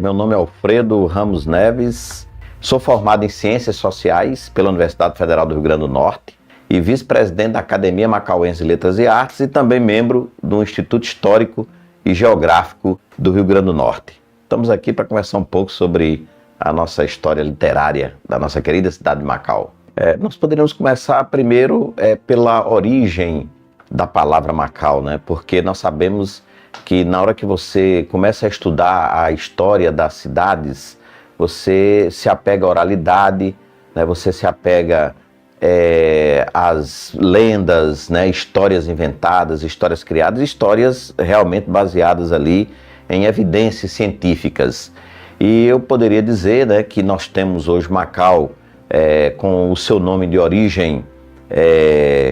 Meu nome é Alfredo Ramos Neves, sou formado em Ciências Sociais pela Universidade Federal do Rio Grande do Norte e vice-presidente da Academia Macauense de Letras e Artes e também membro do Instituto Histórico e Geográfico do Rio Grande do Norte. Estamos aqui para conversar um pouco sobre a nossa história literária da nossa querida cidade de Macau. Nós poderíamos começar primeiro pela origem da palavra Macau, né? Porque nós sabemos que na hora que você começa a estudar a história das cidades, você se apega à oralidade, né? Você se apega às lendas, né? Histórias inventadas, histórias criadas, histórias realmente baseadas ali em evidências científicas. E eu poderia dizer, né, que nós temos hoje Macau com o seu nome de origem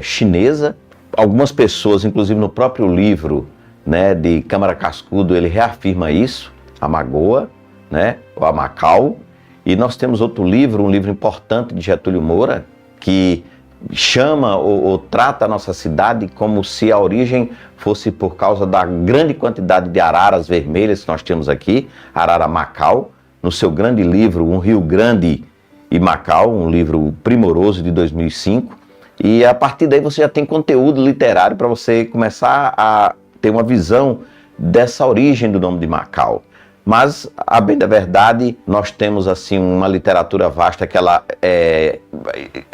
chinesa. Algumas pessoas, inclusive no próprio livro, né, de Câmara Cascudo, ele reafirma isso, a Magoa, né, ou a Macau. E nós temos outro livro, um livro importante de Getúlio Moura, que chama ou trata a nossa cidade como se a origem fosse por causa da grande quantidade de araras vermelhas que nós temos aqui, Arara Macau, no seu grande livro, Um Rio Grande e Macau, um livro primoroso de 2005. E a partir daí você já tem conteúdo literário para você começar a ter uma visão dessa origem do nome de Macau. Mas, a bem da verdade, nós temos assim uma literatura vasta que ela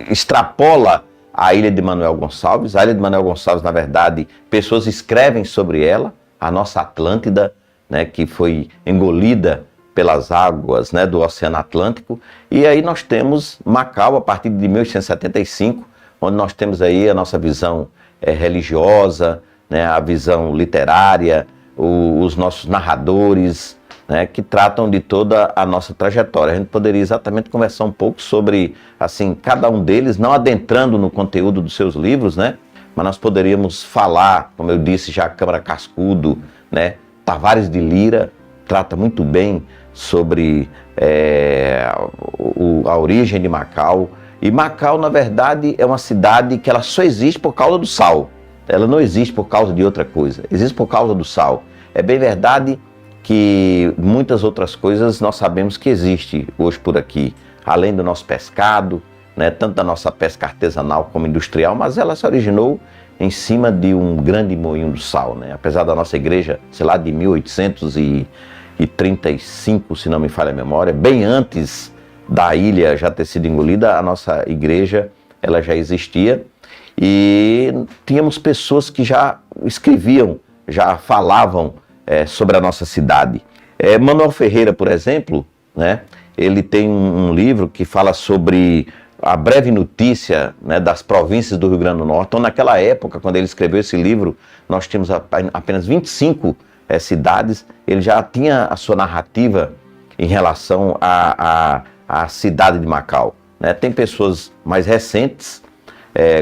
extrapola a Ilha de Manuel Gonçalves. A Ilha de Manuel Gonçalves, na verdade, pessoas escrevem sobre ela, a nossa Atlântida, né, que foi engolida pelas águas, né, do Oceano Atlântico. E aí nós temos Macau a partir de 1875, onde nós temos aí a nossa visão religiosa, né, a visão literária, os nossos narradores, né, que tratam de toda a nossa trajetória. A gente poderia exatamente conversar um pouco sobre, assim, cada um deles, não adentrando no conteúdo dos seus livros, né, mas nós poderíamos falar, como eu disse já, Câmara Cascudo, né, Tavares de Lira trata muito bem sobre a origem de Macau. E Macau, na verdade, é uma cidade que ela só existe por causa do sal. Ela não existe por causa de outra coisa, existe por causa do sal. É bem verdade que muitas outras coisas nós sabemos que existe hoje por aqui, além do nosso pescado, né, tanto da nossa pesca artesanal como industrial, mas ela se originou em cima de um grande moinho do sal, né? Apesar da nossa igreja, sei lá, de 1835, se não me falha a memória, bem antes da ilha já ter sido engolida, a nossa igreja ela já existia e tínhamos pessoas que já escreviam, já falavam sobre a nossa cidade. Manuel Ferreira, por exemplo, né, ele tem um livro que fala sobre a breve notícia, né, das províncias do Rio Grande do Norte. Então, naquela época, quando ele escreveu esse livro, nós tínhamos apenas 25 cidades. Ele já tinha a sua narrativa em relação à cidade de Macau, né? Tem pessoas mais recentes,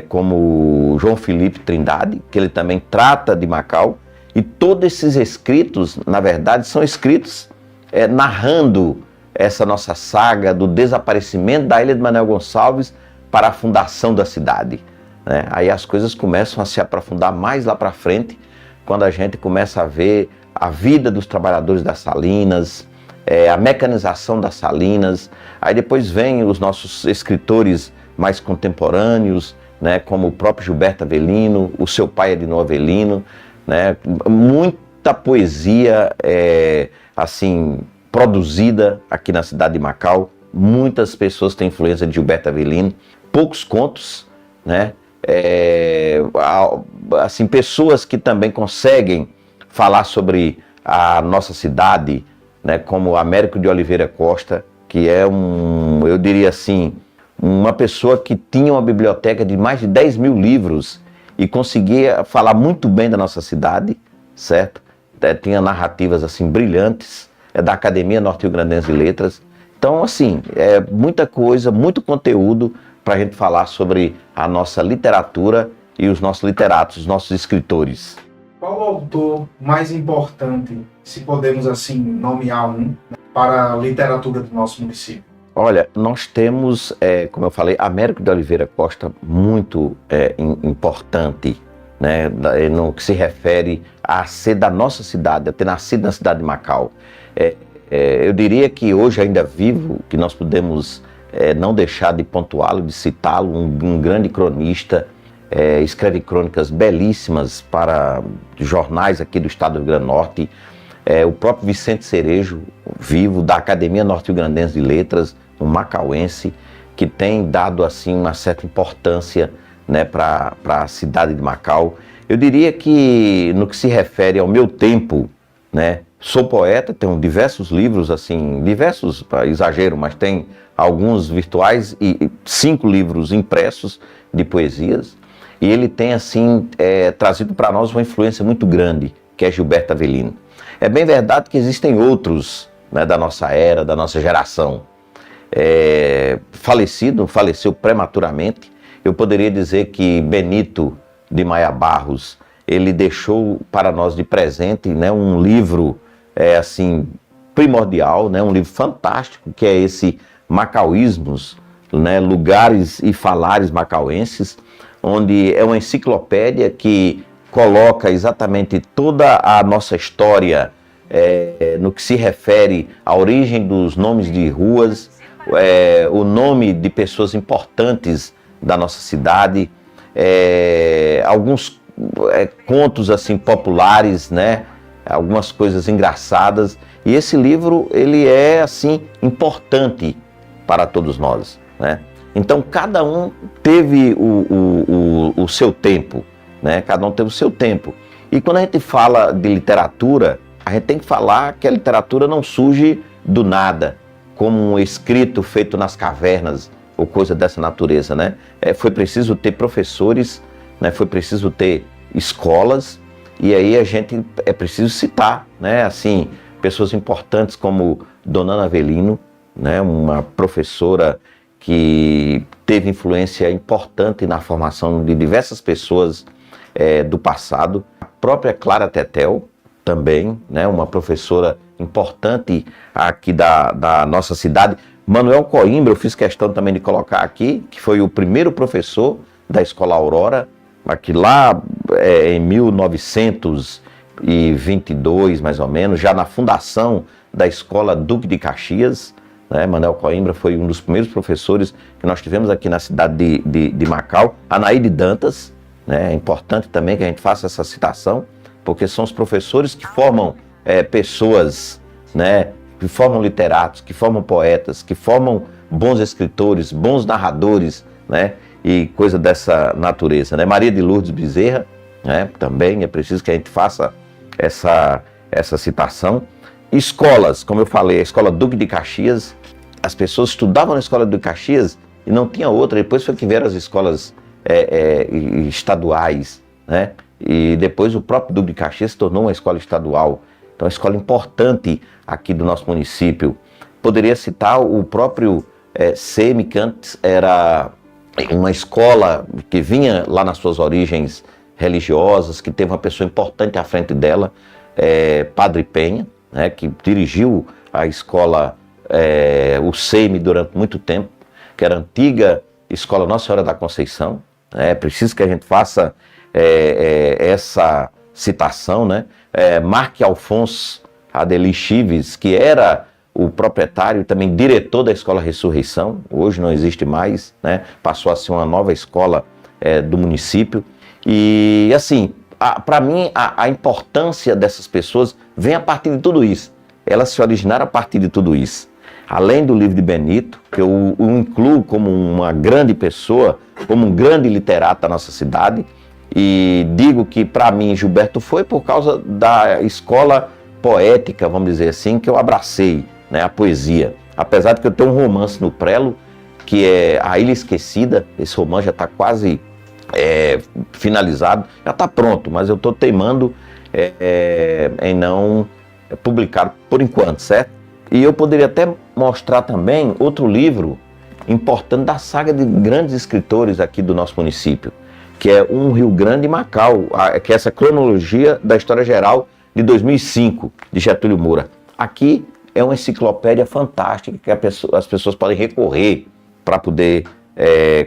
como João Felipe Trindade, que ele também trata de Macau, e todos esses escritos, na verdade, são escritos narrando essa nossa saga do desaparecimento da Ilha de Manuel Gonçalves para a fundação da cidade, né? Aí as coisas começam a se aprofundar mais lá para frente, quando a gente começa a ver a vida dos trabalhadores das salinas, a mecanização das salinas. Aí depois vem os nossos escritores mais contemporâneos, né, como o próprio Gilberto Avelino, o seu pai Edinô Avelino, né, muita poesia assim produzida aqui na cidade de Macau. Muitas pessoas têm influência de Gilberto Avelino, poucos contos, né, assim, pessoas que também conseguem falar sobre a nossa cidade, né, como Américo de Oliveira Costa, que é eu diria assim, uma pessoa que tinha uma biblioteca de mais de 10 mil livros e conseguia falar muito bem da nossa cidade, certo? Tinha narrativas assim brilhantes, da Academia Norte-Rio-Grandense de Letras. Então, assim, muita coisa, muito conteúdo para a gente falar sobre a nossa literatura e os nossos literatos, os nossos escritores. Qual o autor mais importante, se podemos assim nomear um, para a literatura do nosso município? Olha, nós temos, como eu falei, Américo de Oliveira Costa, muito importante, né, no que se refere a ser da nossa cidade, a ter nascido na cidade de Macau. Eu diria que hoje ainda vivo, que nós podemos não deixar de pontuá-lo, de citá-lo, um grande cronista, escreve crônicas belíssimas para jornais aqui do estado do Rio Grande do Norte, o próprio Vicente Cerejo, vivo, da Academia Norte-Rio-Grandense de Letras, um macauense, que tem dado assim uma certa importância, né, para a cidade de Macau. Eu diria que no que se refere ao meu tempo, né, sou poeta, tenho diversos livros, assim, diversos, para exagero, mas tem alguns virtuais e 5 livros impressos de poesias, e ele tem assim trazido para nós uma influência muito grande, que é Gilberto Avelino. É bem verdade que existem outros, né, da nossa era, da nossa geração. Faleceu prematuramente. Eu poderia dizer que Benito de Maia Barros, ele deixou para nós de presente, né, um livro assim primordial, né, um livro fantástico, que é esse Macauísmos, né, Lugares e Falares Macauenses, onde é uma enciclopédia que coloca exatamente toda a nossa história no que se refere à origem dos nomes de ruas, o nome de pessoas importantes da nossa cidade, alguns contos assim populares, né? Algumas coisas engraçadas. E esse livro, ele é assim importante para todos nós, né? Então cada um teve o seu tempo, né? Cada um teve o seu tempo. E quando a gente fala de literatura, a gente tem que falar que a literatura não surge do nada, como um escrito feito nas cavernas ou coisa dessa natureza, né? Foi preciso ter professores, né? Foi preciso ter escolas, e aí a gente é preciso citar, né? Assim, pessoas importantes como Dona Ana Avelino, né? Uma professora que teve influência importante na formação de diversas pessoas do passado. A própria Clara Tetel também, né? Uma professora importante aqui da nossa cidade. Manuel Coimbra, eu fiz questão também de colocar aqui, que foi o primeiro professor da Escola Aurora, aqui lá em 1922, mais ou menos, já na fundação da Escola Duque de Caxias, né? Manuel Coimbra foi um dos primeiros professores que nós tivemos aqui na cidade de Macau. Anaíde Dantas, né? É importante também que a gente faça essa citação, porque são os professores que formam pessoas, né? Que formam literatos, que formam poetas, que formam bons escritores, bons narradores, né? E coisa dessa natureza, né? Maria de Lourdes Bezerra, né? Também é preciso que a gente faça essa citação. Escolas, como eu falei, a Escola Duque de Caxias, as pessoas estudavam na Escola Duque de Caxias e não tinha outra, depois foi que vieram as escolas estaduais, né? E depois o próprio Duque de Caxias se tornou uma escola estadual. Então, é uma escola importante aqui do nosso município. Poderia citar o próprio SEMI, que antes era uma escola que vinha lá nas suas origens religiosas, que teve uma pessoa importante à frente dela, Padre Penha, né, que dirigiu a escola, o SEMI, durante muito tempo, que era a antiga Escola Nossa Senhora da Conceição. É preciso que a gente faça essa citação, né? Marque Alfonso Adeli Chives, que era o proprietário e também diretor da Escola Ressurreição, hoje não existe mais, né? Passou a ser uma nova escola do município. E assim, para mim, a importância dessas pessoas vem a partir de tudo isso. Elas se originaram a partir de tudo isso. Além do livro de Benito, que eu o incluo como uma grande pessoa, como um grande literato da nossa cidade, e digo que para mim Gilberto foi por causa da escola poética, vamos dizer assim, que eu abracei, né, a poesia. Apesar de que eu tenho um romance no prelo, que é A Ilha Esquecida. Esse romance já está quase finalizado, já está pronto, mas eu estou teimando em não publicar por enquanto, certo? E eu poderia até mostrar também outro livro importante da saga de grandes escritores aqui do nosso município, que é Um Rio Grande e Macau, que é essa cronologia da história geral de 2005, de Getúlio Moura. Aqui é uma enciclopédia fantástica que as pessoas podem recorrer para poder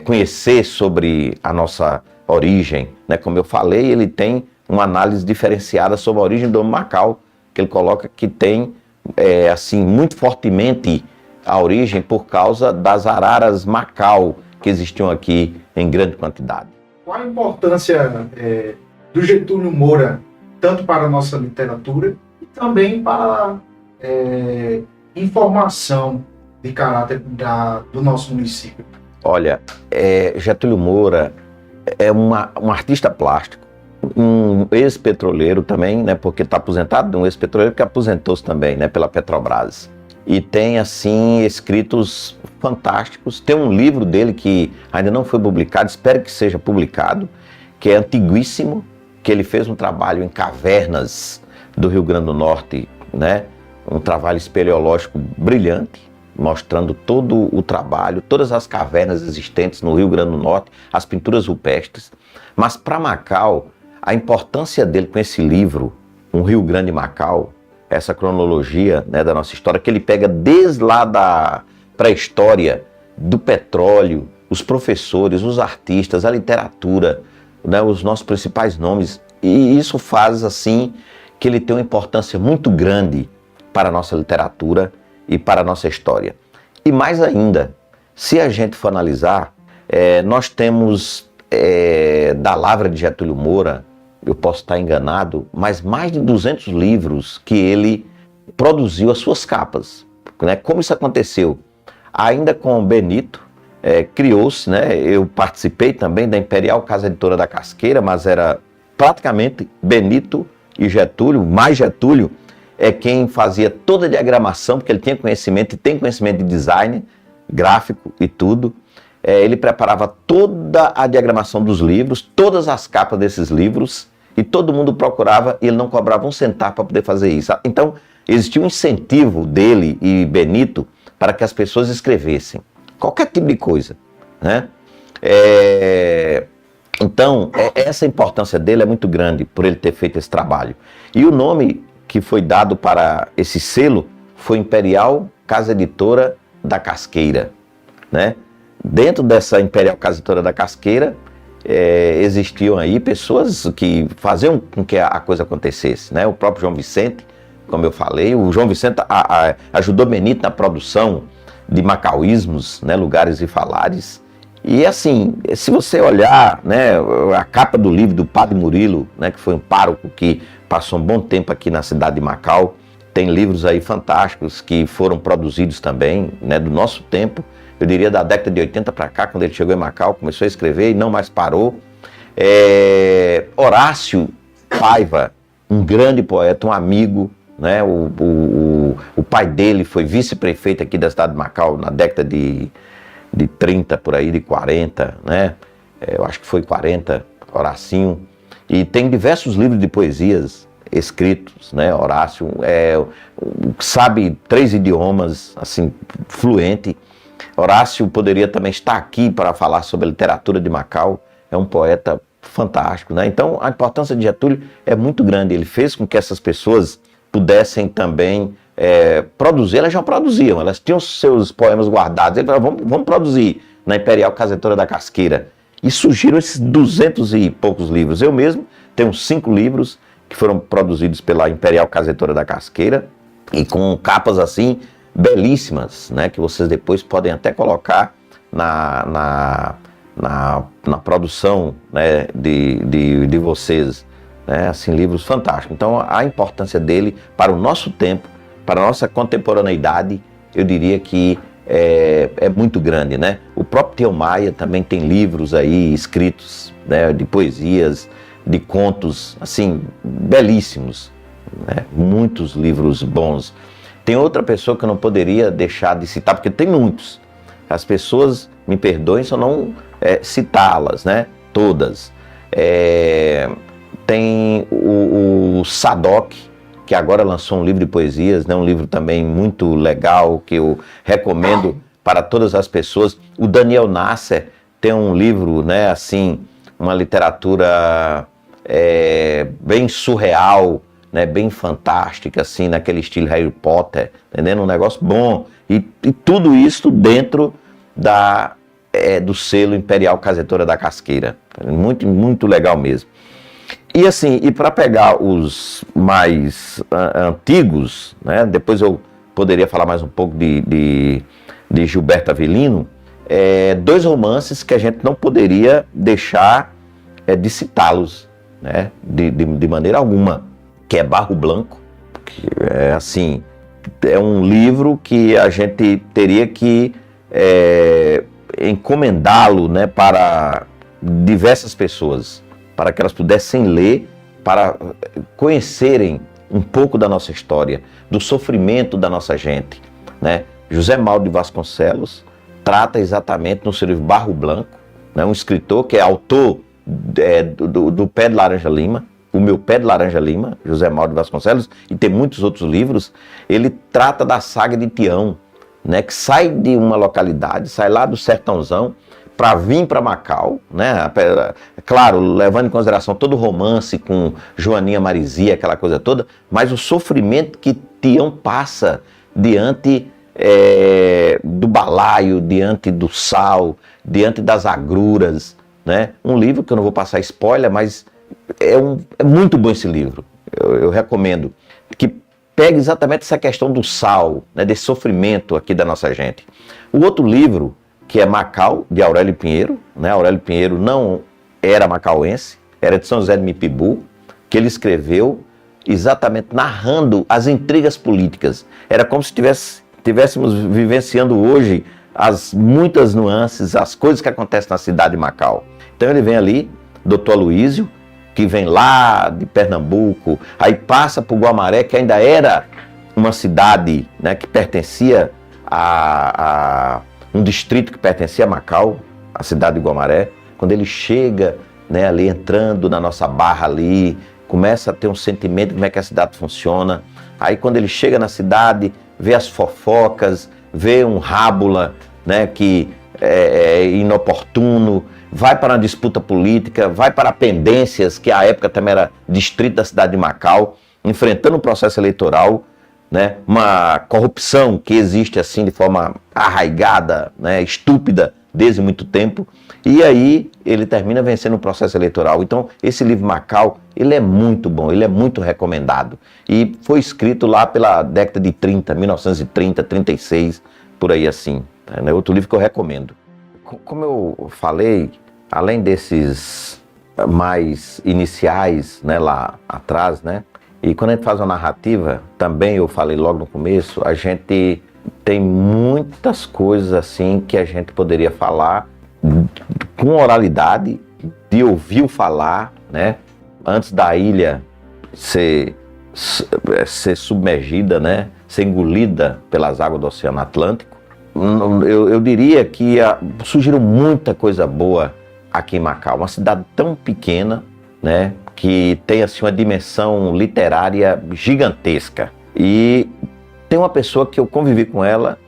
conhecer sobre a nossa origem, né? Como eu falei, ele tem uma análise diferenciada sobre a origem do Macau, que ele coloca que tem assim, muito fortemente a origem por causa das araras Macau que existiam aqui em grande quantidade. Qual a importância do Getúlio Moura, tanto para a nossa literatura e também para a informação de caráter do nosso município? Olha, Getúlio Moura é um artista plástico, um ex-petroleiro também, né, porque está aposentado, um ex-petroleiro que aposentou-se também, né, pela Petrobras. E tem, assim, escritos fantásticos. Tem um livro dele que ainda não foi publicado, espero que seja publicado, que é antiguíssimo, que ele fez um trabalho em cavernas do Rio Grande do Norte, né? Um trabalho espeleológico brilhante, mostrando todo o trabalho, todas as cavernas existentes no Rio Grande do Norte, as pinturas rupestres. Mas para Macau, a importância dele com esse livro, Um Rio Grande Macau, essa cronologia, né, da nossa história, que ele pega desde lá da pré-história, do petróleo, os professores, os artistas, a literatura, né, os nossos principais nomes, e isso faz assim que ele tem uma importância muito grande para a nossa literatura e para a nossa história. E mais ainda, se a gente for analisar, nós temos da Lavra de Getúlio Moura, eu posso estar enganado, mas mais de 200 livros que ele produziu as suas capas. Né? Como isso aconteceu? Ainda com Benito, criou-se, né? Eu participei também da Imperial Casa Editora da Casqueira, mas era praticamente Benito e Getúlio, mais Getúlio, é quem fazia toda a diagramação, porque ele tinha conhecimento e tem conhecimento de design gráfico e tudo. Ele preparava toda a diagramação dos livros, todas as capas desses livros, e todo mundo procurava e ele não cobrava um centavo para poder fazer isso. Então, existia um incentivo dele e Benito para que as pessoas escrevessem qualquer tipo de coisa, né? Então, essa importância dele é muito grande por ele ter feito esse trabalho. E o nome que foi dado para esse selo foi Imperial Casa Editora da Casqueira, né? Dentro dessa Imperial Casa Editora da Casqueira, existiam aí pessoas que faziam com que a coisa acontecesse, né? O próprio João Vicente, como eu falei, o João Vicente ajudou Benito na produção de macauísmos, né? Lugares e falares. E assim, se você olhar, né, a capa do livro do Padre Murilo, né, que foi um pároco que passou um bom tempo aqui na cidade de Macau, tem livros aí fantásticos que foram produzidos também, né, do nosso tempo. Eu diria da década de 80 para cá, quando ele chegou em Macau, começou a escrever e não mais parou. Horácio Paiva, um grande poeta, um amigo, né? O pai dele foi vice-prefeito aqui da cidade de Macau na década de 30, por aí, de 40, né? Eu acho que foi 40, Horacinho. E tem diversos livros de poesias escritos, né? Horácio sabe 3 idiomas, assim, fluente. Horácio poderia também estar aqui para falar sobre a literatura de Macau, é um poeta fantástico, né? Então a importância de Getúlio é muito grande, ele fez com que essas pessoas pudessem também produzir, elas já produziam, elas tinham seus poemas guardados, ele falou, vamos produzir na Imperial Casa Editora da Casqueira, e surgiram esses 200 e poucos livros. Eu mesmo tenho 5 livros que foram produzidos pela Imperial Casa Editora da Casqueira, e com capas assim, belíssimas, né, que vocês depois podem até colocar na produção, né, de vocês, né, assim, livros fantásticos. Então a importância dele para o nosso tempo, para a nossa contemporaneidade, eu diria que é muito grande, né? O próprio Theo Maia também tem livros aí escritos, né, de poesias, de contos, assim, belíssimos, né? Muitos livros bons. Tem outra pessoa que eu não poderia deixar de citar, porque tem muitos. As pessoas me perdoem se eu não citá-las, né? Todas. Tem o Sadoc, que agora lançou um livro de poesias, né? Um livro também muito legal, que eu recomendo para todas as pessoas. O Daniel Nasser tem um livro, né? Assim, uma literatura bem surreal, né, bem fantástica, assim, naquele estilo Harry Potter, entendendo? Um negócio bom. E tudo isso dentro do selo Imperial Casa Editora da Casqueira. Muito, muito legal mesmo. E assim, e para pegar os mais antigos, né, depois eu poderia falar mais um pouco de Gilberto Avelino, dois romances que a gente não poderia deixar de citá-los, né, de maneira alguma, que é Barro Blanco, que é assim, é um livro que a gente teria que encomendá-lo, né, para diversas pessoas, para que elas pudessem ler, para conhecerem um pouco da nossa história, do sofrimento da nossa gente, né? José Maldo de Vasconcelos trata exatamente no seu livro Barro Blanco, né, um escritor que é autor do Pé de Laranja Lima, O Meu Pé de Laranja Lima, José Maldo de Vasconcelos, e tem muitos outros livros. Ele trata da saga de Tião, né, que sai de uma localidade, sai lá do sertãozão, para vir para Macau, né? Claro, levando em consideração todo o romance com Joaninha Marizia, aquela coisa toda, mas o sofrimento que Tião passa diante do balaio, diante do sal, diante das agruras, né? Um livro que eu não vou passar spoiler, mas é muito bom esse livro, eu recomendo, que pega exatamente essa questão do sal, né, desse sofrimento aqui da nossa gente. O outro livro, que é Macau, de Aurélio Pinheiro, né? Aurélio Pinheiro não era macauense, era de São José de Mipibu, que ele escreveu exatamente narrando as intrigas políticas. Era como se estivéssemos vivenciando hoje as muitas nuances, as coisas que acontecem na cidade de Macau. Então ele vem ali, Dr. Aloísio, que vem lá de Pernambuco, aí passa por Guamaré, que ainda era uma cidade, né, que pertencia a um distrito que pertencia a Macau, a cidade de Guamaré. Quando ele chega, né, ali entrando na nossa barra ali, começa a ter um sentimento de como é que a cidade funciona. Aí quando ele chega na cidade, vê as fofocas, vê um rábula, né, que é inoportuno, vai para uma disputa política, vai para pendências, que à época também era distrito da cidade de Macau, enfrentando um processo eleitoral, né, uma corrupção que existe assim de forma arraigada, né, estúpida desde muito tempo, e aí ele termina vencendo o processo eleitoral. Então esse livro Macau, ele é muito bom, ele é muito recomendado, e foi escrito lá pela década de 30, 1930, 36, por aí assim, né, outro livro que eu recomendo. Como eu falei, além desses mais iniciais, né, lá atrás, né, e quando a gente faz uma narrativa, também eu falei logo no começo, a gente tem muitas coisas assim que a gente poderia falar com oralidade, de ouvir falar, né? Antes da ilha ser submergida, né? Ser engolida pelas águas do Oceano Atlântico. Eu diria que surgiram muita coisa boa aqui em Macau, uma cidade tão pequena, né, que tem assim uma dimensão literária gigantesca. E tem uma pessoa que eu convivi com ela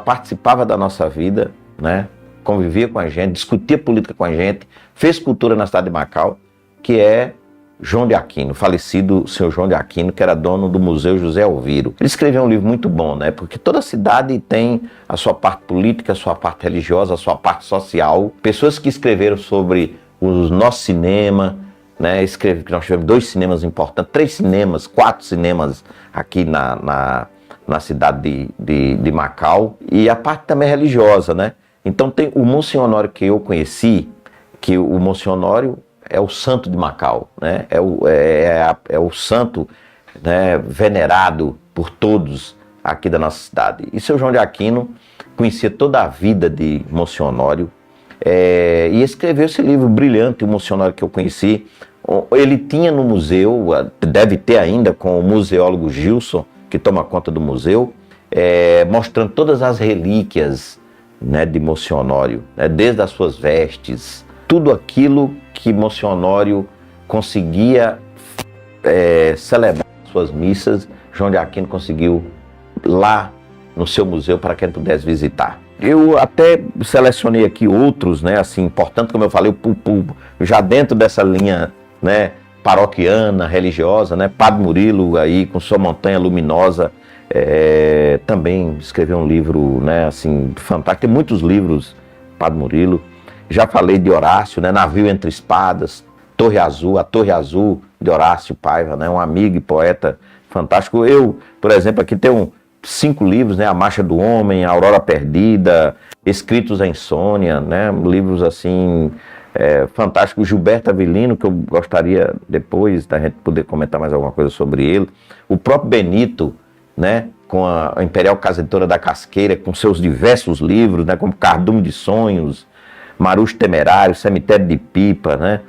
participava da nossa vida, né, convivia com a gente, discutia política com a gente, fez cultura na cidade de Macau, que é João de Aquino, falecido senhor João de Aquino, que era dono do Museu José Elviro. Ele escreveu um livro muito bom, né? Porque toda cidade tem a sua parte política, a sua parte religiosa, a sua parte social. Pessoas que escreveram sobre o nosso cinema, né? Nós tivemos 2 cinemas importantes, 3 cinemas, 4 cinemas aqui na cidade de Macau. E a parte também religiosa, né? Então tem o Monsenhor Honório que eu conheci, que o Monsenhor Honório é o santo de Macau, né? É o santo, né, venerado por todos aqui da nossa cidade. E seu João de Aquino conhecia toda a vida de Monsenhor Honório, e escreveu esse livro brilhante, o Monsenhor Honório que eu conheci. Ele tinha no museu, deve ter ainda, com o museólogo Gilson, que toma conta do museu, mostrando todas as relíquias, né, de Monsenhor Honório, né, desde as suas vestes, tudo aquilo que Monsenhor Honório conseguia celebrar suas missas, João de Aquino conseguiu lá no seu museu para quem pudesse visitar. Eu até selecionei aqui outros, né, assim, importante, como eu falei, já dentro dessa linha, né, paroquiana, religiosa, né, Padre Murilo aí com sua Montanha Luminosa, também escreveu um livro, né, assim, fantástico. Tem muitos livros, Padre Murilo. Já falei de Horácio, né, Navio Entre Espadas, Torre Azul, a Torre Azul de Horácio Paiva, né? Um amigo e poeta fantástico. Eu, por exemplo, aqui tenho 5 livros, né? A Marcha do Homem, A Aurora Perdida, Escritos à Insônia, né? Livros assim fantásticos. Gilberto Avelino, que eu gostaria depois da gente poder comentar mais alguma coisa sobre ele. O próprio Benito, né? Com a Imperial Casa Editora da Casqueira, com seus diversos livros, né? Como Cardume de Sonhos, Marucho Temerário, Cemitério de Pipa, né?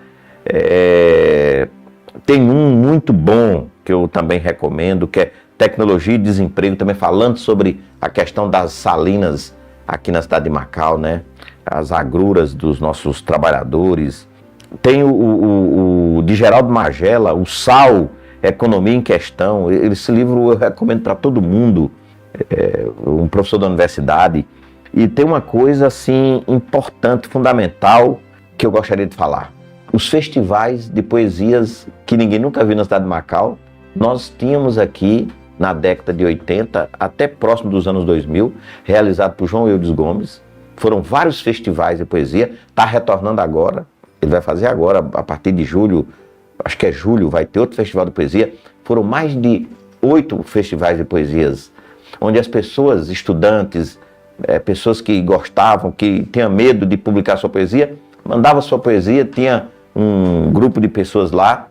Tem um muito bom que eu também recomendo, que é Tecnologia e Desemprego, também falando sobre a questão das salinas aqui na cidade de Macau, né? As agruras dos nossos trabalhadores. Tem o de Geraldo Magela, O Sal, Economia em Questão. Esse livro eu recomendo para todo mundo, um professor da universidade. E tem uma coisa assim importante, fundamental, que eu gostaria de falar. Os festivais de poesias que ninguém nunca viu na cidade de Macau, nós tínhamos aqui na década de 80, até próximo dos anos 2000, realizado por João Eudes Gomes. Foram vários festivais de poesia, está retornando agora, ele vai fazer agora, a partir de julho, acho que é julho, vai ter outro festival de poesia. Foram mais de 8 festivais de poesias, onde as pessoas, estudantes, pessoas que gostavam, que tinham medo de publicar sua poesia, mandavam sua poesia, tinha um grupo de pessoas lá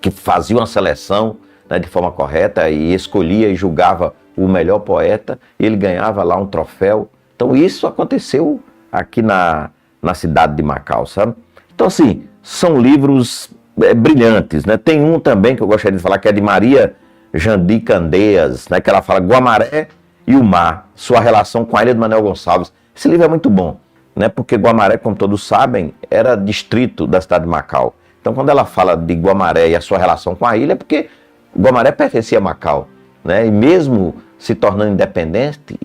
que faziam a seleção, né, de forma correta e escolhia e julgava o melhor poeta, e ele ganhava lá um troféu. Então isso aconteceu aqui na cidade de Macau, sabe? Então assim, são livros brilhantes, né? Tem um também que eu gostaria de falar, que é de Maria Jandi Candeias, né, que ela fala Guamaré e o Mar, sua relação com a ilha de Manuel Gonçalves. Esse livro é muito bom, né? Porque Guamaré, como todos sabem, era distrito da cidade de Macau. Então quando ela fala de Guamaré e a sua relação com a ilha, é porque Guamaré pertencia a Macau, né? E mesmo se tornando independente,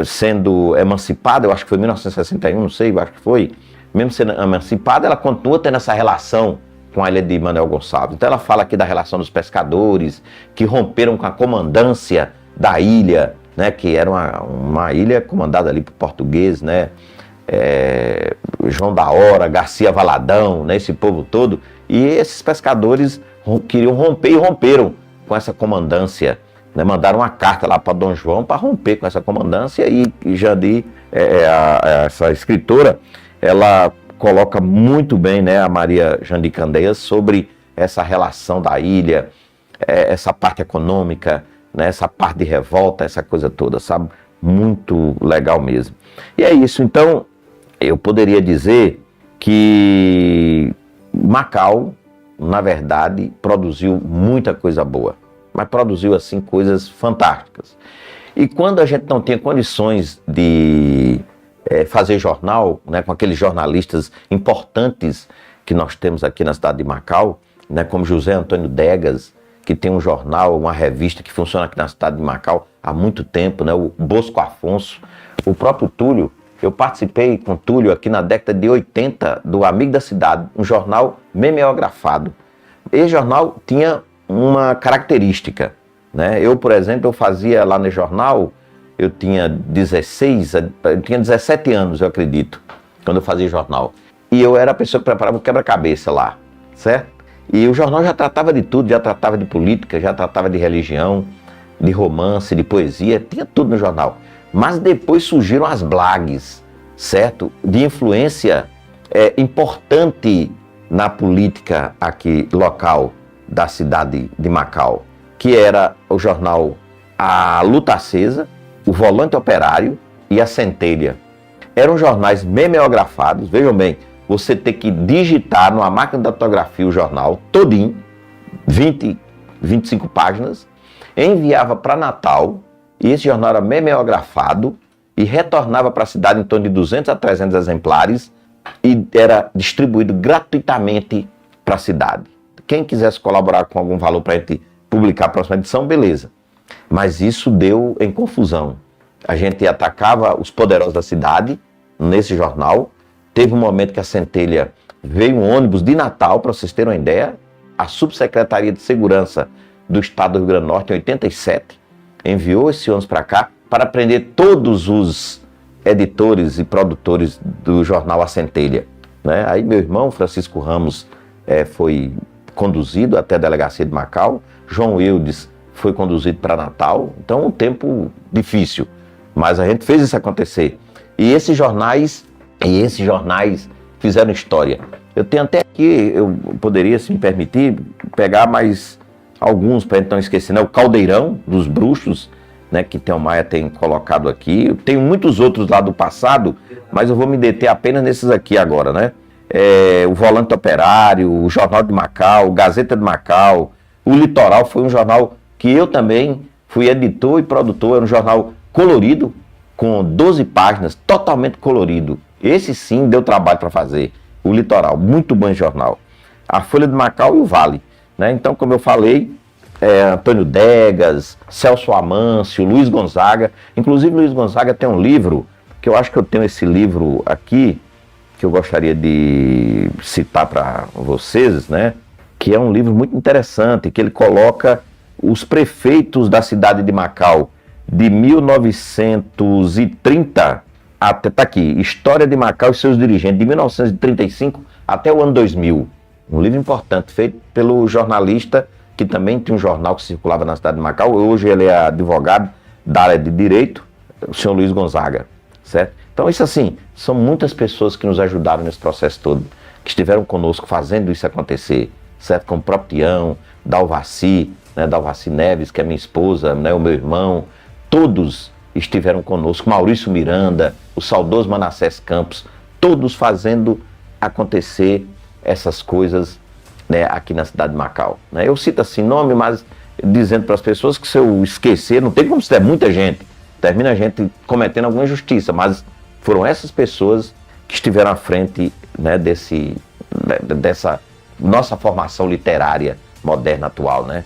sendo emancipada, eu acho que foi em 1961, não sei, eu acho que foi, mesmo sendo emancipada, ela continua tendo essa relação com a ilha de Manuel Gonçalves. Então ela fala aqui da relação dos pescadores, que romperam com a comandância da ilha, né? Que era uma ilha comandada ali por português, né? João da Hora, Garcia Valadão, né? Esse povo todo, e esses pescadores queriam romper e romperam com essa comandância, né? Mandaram uma carta lá para Dom João para romper com essa comandância, e Jandi, essa escritora, ela coloca muito bem, né, a Maria Jandi Candeias, sobre essa relação da ilha, essa parte econômica, né, essa parte de revolta, essa coisa toda, sabe? Muito legal mesmo. E é isso. Então, eu poderia dizer que Macau, na verdade, produziu muita coisa boa, mas produziu, assim, coisas fantásticas. E quando a gente não tinha condições de fazer jornal, né, com aqueles jornalistas importantes que nós temos aqui na cidade de Macau, né, como José Antônio Degas, que tem um jornal, uma revista que funciona aqui na cidade de Macau há muito tempo, né, o Bosco Afonso, o próprio Túlio. Eu participei com o Túlio aqui na década de 80 do Amigo da Cidade, um jornal memeografado. Esse jornal tinha uma característica, né? Eu, por exemplo, eu fazia lá no jornal, eu tinha 17 anos, eu acredito, quando eu fazia jornal. E eu era a pessoa que preparava o quebra-cabeça lá, certo? E o jornal já tratava de tudo, já tratava de política, já tratava de religião, de romance, de poesia, tinha tudo no jornal. Mas depois surgiram as blagues, certo? De influência importante na política aqui local da cidade de Macau, que era o jornal A Luta Acesa, o Volante Operário e a Centelha. Eram jornais memeografados, vejam bem, você ter que digitar numa máquina de datilografia o jornal todinho, 20, 25 páginas, enviava para Natal, e esse jornal era memeografado e retornava para a cidade em torno de 200 a 300 exemplares e era distribuído gratuitamente para a cidade. Quem quisesse colaborar com algum valor para a gente publicar a próxima edição, beleza. Mas isso deu em confusão. A gente atacava os poderosos da cidade nesse jornal. Teve um momento que a Centelha veio um ônibus de Natal, para vocês terem uma ideia, a Subsecretaria de Segurança do Estado do Rio Grande do Norte, em 87, enviou esse ônibus para cá para prender todos os editores e produtores do jornal A Centelha, né? Aí meu irmão, Francisco Ramos, foi conduzido até a delegacia de Macau, João Eudes foi conduzido para Natal, então um tempo difícil, mas a gente fez isso acontecer. E esses jornais fizeram história. Eu tenho até aqui, eu poderia, se me permitir, pegar mais alguns para a gente não esquecer, né? O Caldeirão dos Bruxos, né, que Theo Maia tem colocado aqui. Eu tenho muitos outros lá do passado, mas eu vou me deter apenas nesses aqui agora, né? O Volante Operário, o Jornal de Macau, Gazeta de Macau, o Litoral foi um jornal que eu também fui editor e produtor, era um jornal colorido, com 12 páginas, totalmente colorido. Esse sim deu trabalho para fazer. O Litoral, muito bom jornal. A Folha de Macau e o Vale, né? Então, como eu falei, Antônio Degas, Celso Amâncio, Luiz Gonzaga. Inclusive, Luiz Gonzaga tem um livro, que eu acho que eu tenho esse livro aqui, que eu gostaria de citar para vocês, né? Que é um livro muito interessante, que ele coloca os prefeitos da cidade de Macau de 1930 até, tá aqui, História de Macau e seus dirigentes, de 1935 até o ano 2000. Um livro importante, feito pelo jornalista, que também tinha um jornal que circulava na cidade de Macau. Hoje ele é advogado da área de Direito, o senhor Luiz Gonzaga, certo? Então, isso assim, são muitas pessoas que nos ajudaram nesse processo todo, que estiveram conosco fazendo isso acontecer, certo? Como o próprio Tião, Dalvaci, né? Dalvaci Neves, que é minha esposa, né? O meu irmão, todos estiveram conosco, Maurício Miranda, o saudoso Manassés Campos, todos fazendo acontecer essas coisas, né, aqui na cidade de Macau, né? Eu cito assim nome, mas dizendo para as pessoas que se eu esquecer, não tem como se der muita gente, termina a gente cometendo alguma injustiça, mas foram essas pessoas que estiveram à frente, né, dessa nossa formação literária moderna atual, né?